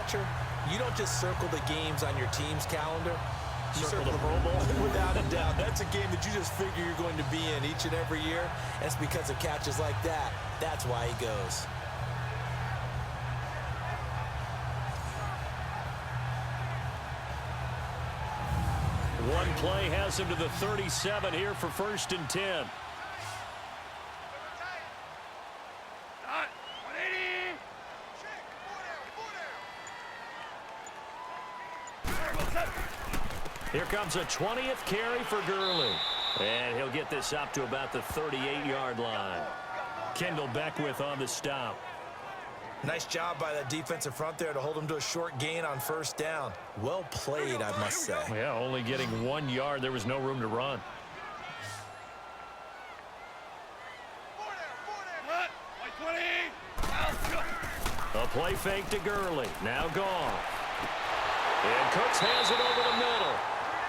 catcher, you don't just circle the games on your team's calendar. You circle the Pro Bowl. Without a doubt. That's a game that you just figure you're going to be in each and every year. And it's because of catches like that. That's why he goes. One play has him to the 37 here for 1st and 10. Here comes a 20th carry for Gurley. And he'll get this up to about the 38-yard line. Kendall Beckwith on the stop. Nice job by that defensive front there to hold him to a short gain on 1st down. Well played, I must say. Yeah, only getting 1 yard. There was no room to run. A play fake to Gurley. Now gone. And Cooks hands it over the middle.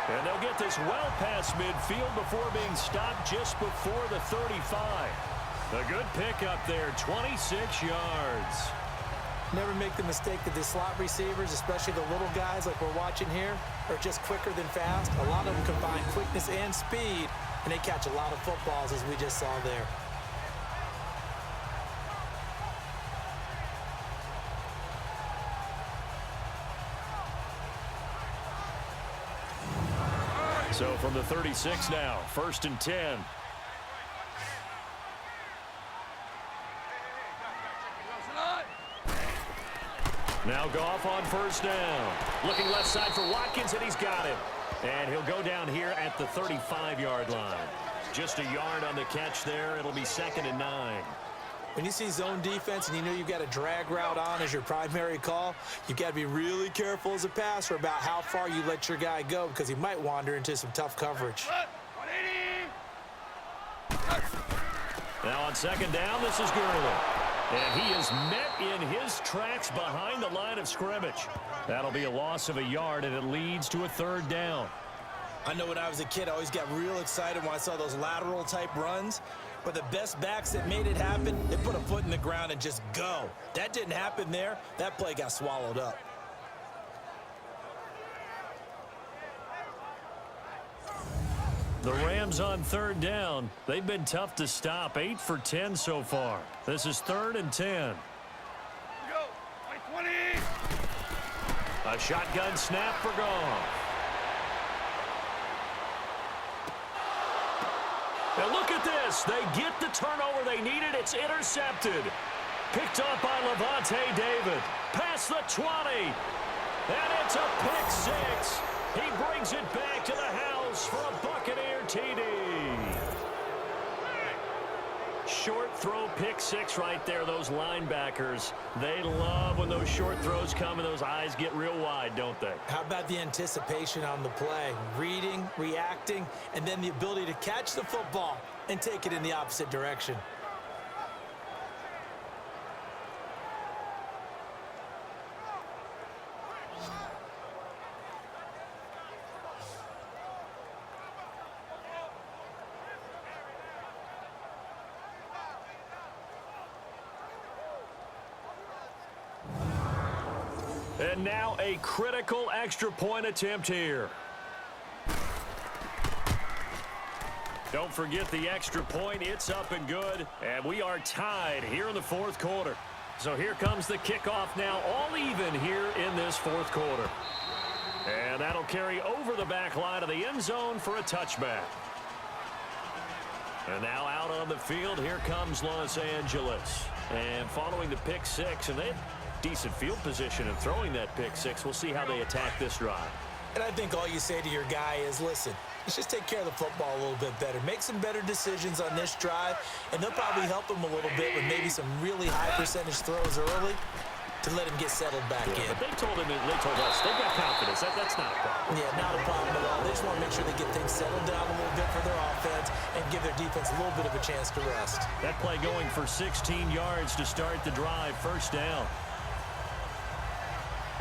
And they'll get this well past midfield before being stopped just before the 35. A good pickup there, 26 yards. Never make the mistake that the slot receivers, especially the little guys like we're watching here, are just quicker than fast. A lot of them combine quickness and speed, and they catch a lot of footballs, as we just saw there. So from the 36 now, 1st and 10. Now Goff on 1st down. Looking left side for Watkins, and he's got him. And he'll go down here at the 35-yard line. Just a yard on the catch there. It'll be 2nd and 9. When you see zone defense and you know you've got a drag route on as your primary call, you've got to be really careful as a passer about how far you let your guy go because he might wander into some tough coverage. Now on 2nd down, this is Gurley. And he is met in his tracks behind the line of scrimmage. That'll be a loss of a yard, and it leads to a 3rd down. I know when I was a kid, I always got real excited when I saw those lateral-type runs. But the best backs that made it happen, they put a foot in the ground and just go. That didn't happen there. That play got swallowed up. The Rams on 3rd down. They've been tough to stop. 8 for 10 so far. This is 3rd and 10. Go. 20. A shotgun snap for Goff. And look at this. They get the turnover they needed. It's intercepted. Picked up by Levante David. Past the 20. And it's a pick 6. He brings it back to the house for a Buccaneer TD. Short throw pick 6 right there. Those linebackers, they love when those short throws come and those eyes get real wide, don't they? How about the anticipation on the play? Reading, reacting, and then the ability to catch the football and take it in the opposite direction. And now a critical extra point attempt here. Don't forget the extra point. It's up and good. And we are tied here in the 4th quarter. So here comes the kickoff now, all even here in this 4th quarter. And that'll carry over the back line of the end zone for a touchback. And now out on the field, here comes Los Angeles. And following the pick 6, and they had decent field position and throwing that pick 6. We'll see how they attack this drive. And I think all you say to your guy is, listen, let's just take care of the football a little bit better. Make some better decisions on this drive, and they'll probably help him a little bit with maybe some really high percentage throws early to let him get settled back in. But they told us they've got confidence. That's not a problem. Yeah, not a problem at all. They just want to make sure they get things settled down a little bit for their offense and give their defense a little bit of a chance to rest. That play going for 16 yards to start the drive. 1st down.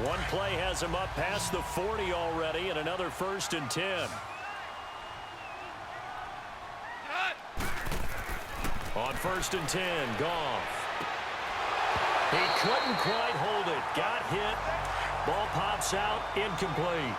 One play has him up past the 40 already, and another 1st and 10. On 1st and 10, Goff. He couldn't quite hold it. Got hit, Ball pops out, incomplete.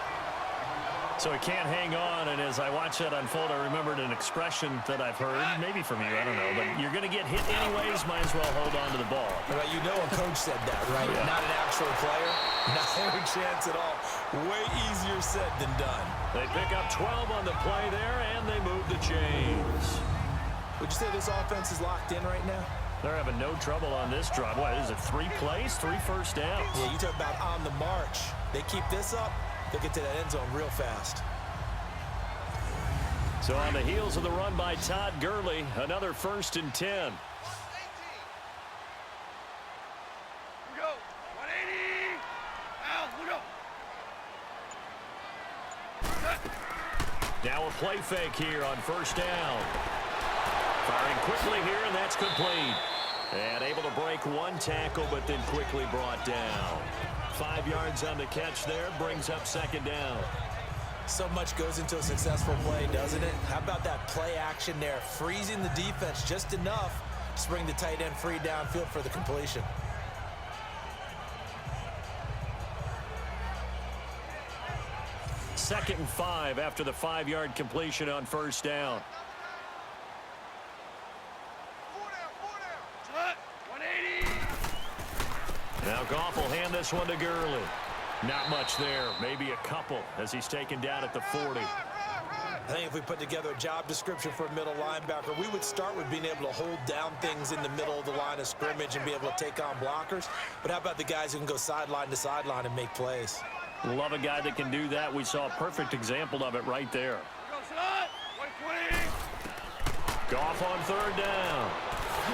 So he can't hang on, and as I watch that unfold, I remembered an expression that I've heard, maybe from you, I don't know, but you're going to get hit anyways, might as well hold on to the ball. Well, you know a coach said that, right? Yeah. Not an actual player. Not every chance at all. Way easier said than done. They pick up 12 on the play there, and they move the chains. Would you say this offense is locked in right now? They're having no trouble on this drive. What is it, 3 plays, 3 first downs? Yeah, you talk about on the march. They keep this up, they'll get to that end zone real fast. So on the heels of the run by Todd Gurley, another 1st and 10. We go. 180. Out. We go. Now a play fake here on 1st down. Firing quickly here, and that's complete. And able to break 1 tackle, but then quickly brought down. 5 yards on the catch there, brings up 2nd down. So much goes into a successful play, doesn't it? How about that play action there? Freezing the defense just enough to bring the tight end free downfield for the completion. Second and 5 after the 5-yard completion on 1st down. Cut. 180. Now Goff will hand this one to Gurley. Not much there, maybe a couple as he's taken down at the 40. I think if we put together a job description for a middle linebacker, we would start with being able to hold down things in the middle of the line of scrimmage and be able to take on blockers. But how about the guys who can go sideline to sideline and make plays? Love a guy that can do that. We saw a perfect example of it right there. Go, son. 120. Goff on 3rd down.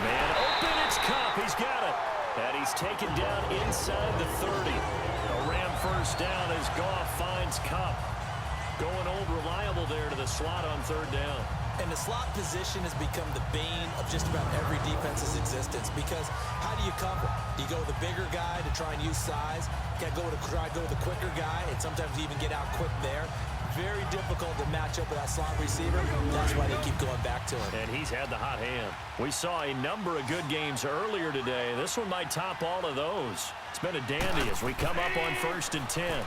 Man open, it's Kupp. He's got it. And he's taken down inside the 30. A Ram 1st down as Goff finds Kupp. Going old reliable there to the slot on 3rd down. And the slot position has become the bane of just about every defense's existence because how do you cover? Do you go with a bigger guy to try and use size? You got to try to go with a quicker guy, and sometimes you even get out quick there. Very difficult to match up with that slot receiver. That's why they keep going back to him. And he's had the hot hand. We saw a number of good games earlier today. This one might top all of those. It's been a dandy as we come up on 1st and 10.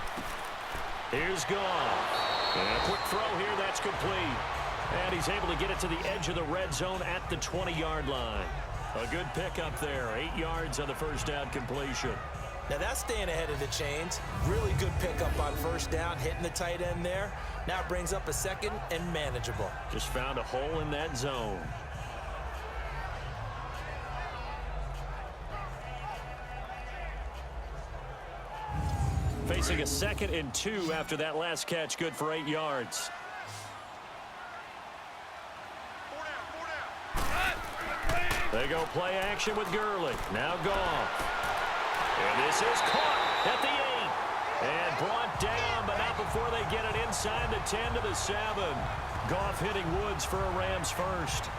Here's Goff. And a quick throw here, that's complete. And he's able to get it to the edge of the red zone at the 20-yard line. A good pickup there, 8 yards on the 1st down completion. Now that's staying ahead of the chains. Really good pickup on 1st down, hitting the tight end there. Now it brings up a 2nd and manageable. Just found a hole in that zone. Facing a 2nd and 2 after that last catch, good for 8 yards. 4 down. They go play action with Gurley. Now Goff. And this is caught at the 8. And brought down, but not before they get it inside the 10 to the 7. Goff hitting Woods for a Rams 1st.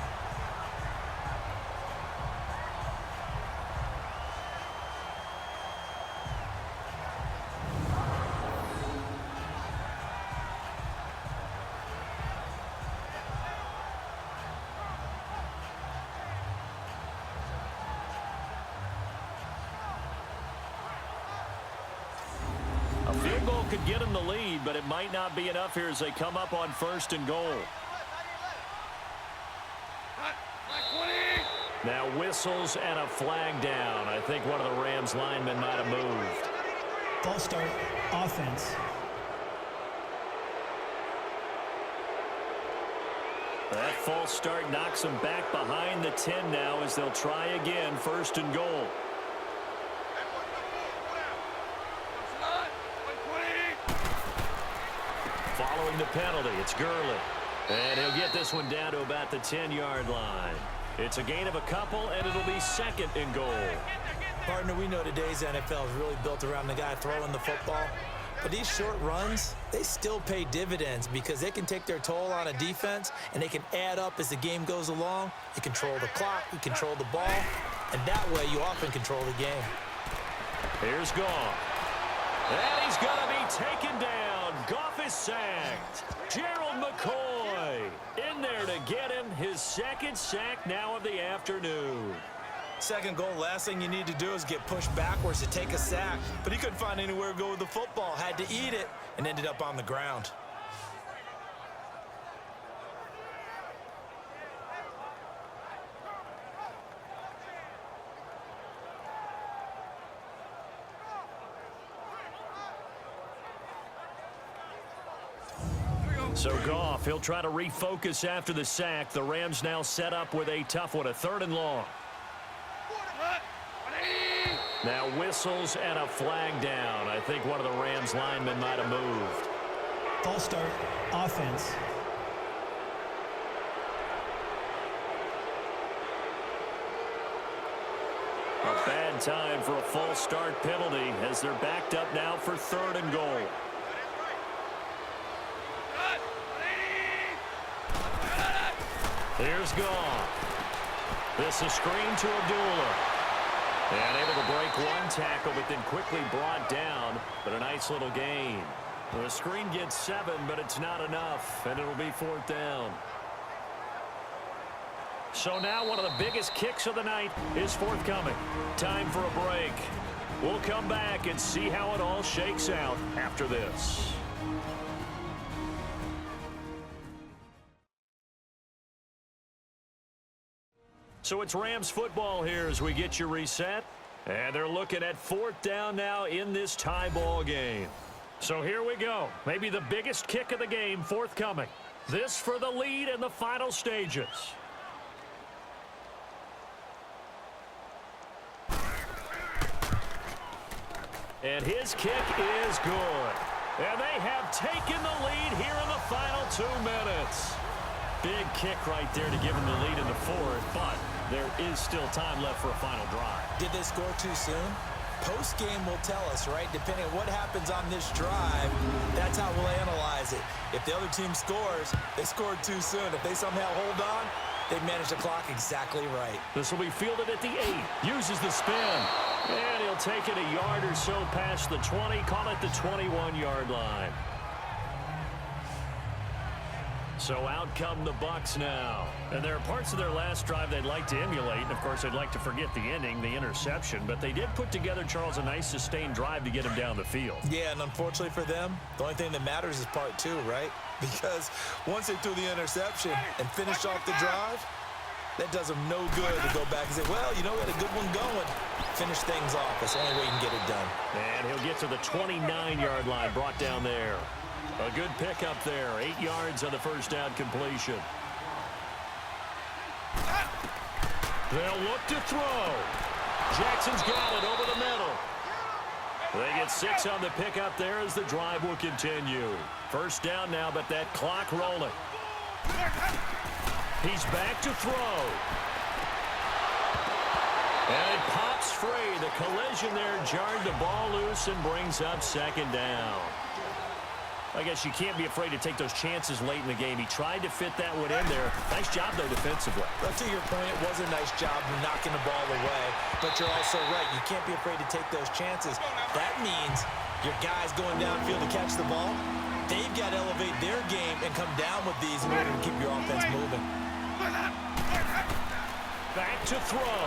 A field goal could get them the lead, but it might not be enough here as they come up on 1st and goal. Cut. 20. Now whistles and a flag down. I think one of the Rams linemen might have moved. False start, offense. That false start knocks them back behind the 10 now as they'll try again, 1st and goal. Following the penalty, it's Gurley. And he'll get this one down to about the 10-yard line. It's a gain of a couple, and it'll be 2nd and goal. Partner, we know today's NFL is really built around the guy throwing the football. But these short runs, they still pay dividends because they can take their toll on a defense, and they can add up as the game goes along. You control the clock, you control the ball, and that way you often control the game. Here's Goff. And he's going to be taken down. Goff is sacked. Gerald McCoy in there to get him his 2nd sack now of the afternoon. Second goal, last thing you need to do is get pushed backwards to take a sack. But he couldn't find anywhere to go with the football, had to eat it, and ended up on the ground. So Goff, he'll try to refocus after the sack. The Rams now set up with a tough one, a 3rd and long. Now whistles and a flag down. I think one of the Rams linemen might have moved. False start, offense. A bad time for a false start penalty as they're backed up now for 3rd and goal. Here's Goff. This is screen to Abdullah. And able to break one tackle, but then quickly brought down. But a nice little gain. The screen gets 7, but it's not enough, and it'll be 4th down. So now one of the biggest kicks of the night is forthcoming. Time for a break. We'll come back and see how it all shakes out after this. So it's Rams football here as we get you reset. And they're looking at 4th down now in this tie ball game. So here we go. Maybe the biggest kick of the game forthcoming. This for the lead in the final stages. And his kick is good. And they have taken the lead here in the final 2 minutes. Big kick right there to give them the lead in the 4th, but there is still time left for a final drive. Did they score too soon? Post-game will tell us, right? Depending on what happens on this drive, that's how we'll analyze it. If the other team scores, they scored too soon. If they somehow hold on, they managed the clock exactly right. This will be fielded at the 8. Uses the spin. And he'll take it a yard or so past the 20. Call it the 21-yard line. So out come the Bucs now. And there are parts of their last drive they'd like to emulate. And, of course, they'd like to forget the ending, the interception. But they did put together, Charles, a nice sustained drive to get him down the field. Yeah, and unfortunately for them, the only thing that matters is part 2, right? Because once they threw the interception and finished off the drive, that does them no good to go back and say, well, you know, we had a good one going. Finish things off. That's the only way you can get it done. And he'll get to the 29-yard line, brought down there. A good pickup there. 8 yards on the first down completion. They'll look to throw. Jackson's got it over the middle. They get 6 on the pickup there as the drive will continue. First down now, but that clock rolling. He's back to throw. And it pops free. The collision there jarred the ball loose and brings up 2nd down. I guess you can't be afraid to take those chances late in the game. He tried to fit that one in there. Nice job, though, defensively. Well, to your point, it was a nice job knocking the ball away. But you're also right. You can't be afraid to take those chances. That means your guys going downfield to catch the ball, they've got to elevate their game and come down with these in order to keep your offense moving. Back to throw.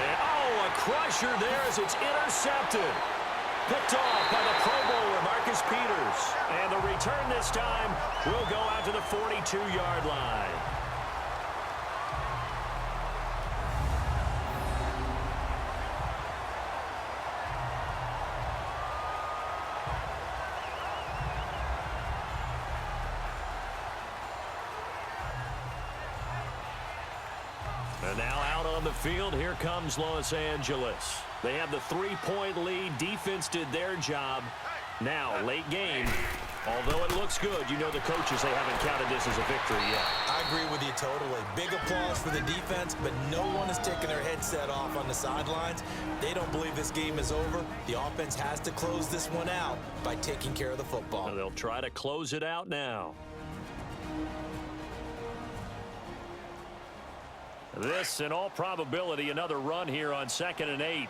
And, a crusher there as it's intercepted. Picked off by the Pro Bowler, Marcus Peters. And the return this time will go out to the 42-yard line. And now out on the field, here comes Los Angeles. They have the 3-point lead. Defense did their job. Now, late game, although it looks good, you know the coaches, they haven't counted this as a victory yet. I agree with you totally. Big applause for the defense, but no one is taking their headset off on the sidelines. They don't believe this game is over. The offense has to close this one out by taking care of the football. And they'll try to close it out now. This, in all probability, another run here on 2nd and 8.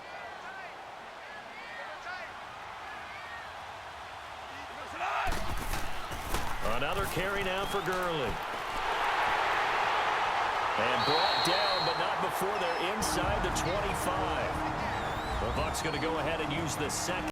Another carry now for Gurley. And brought down, but not before they're inside the 25. The Bucs going to go ahead and use the second.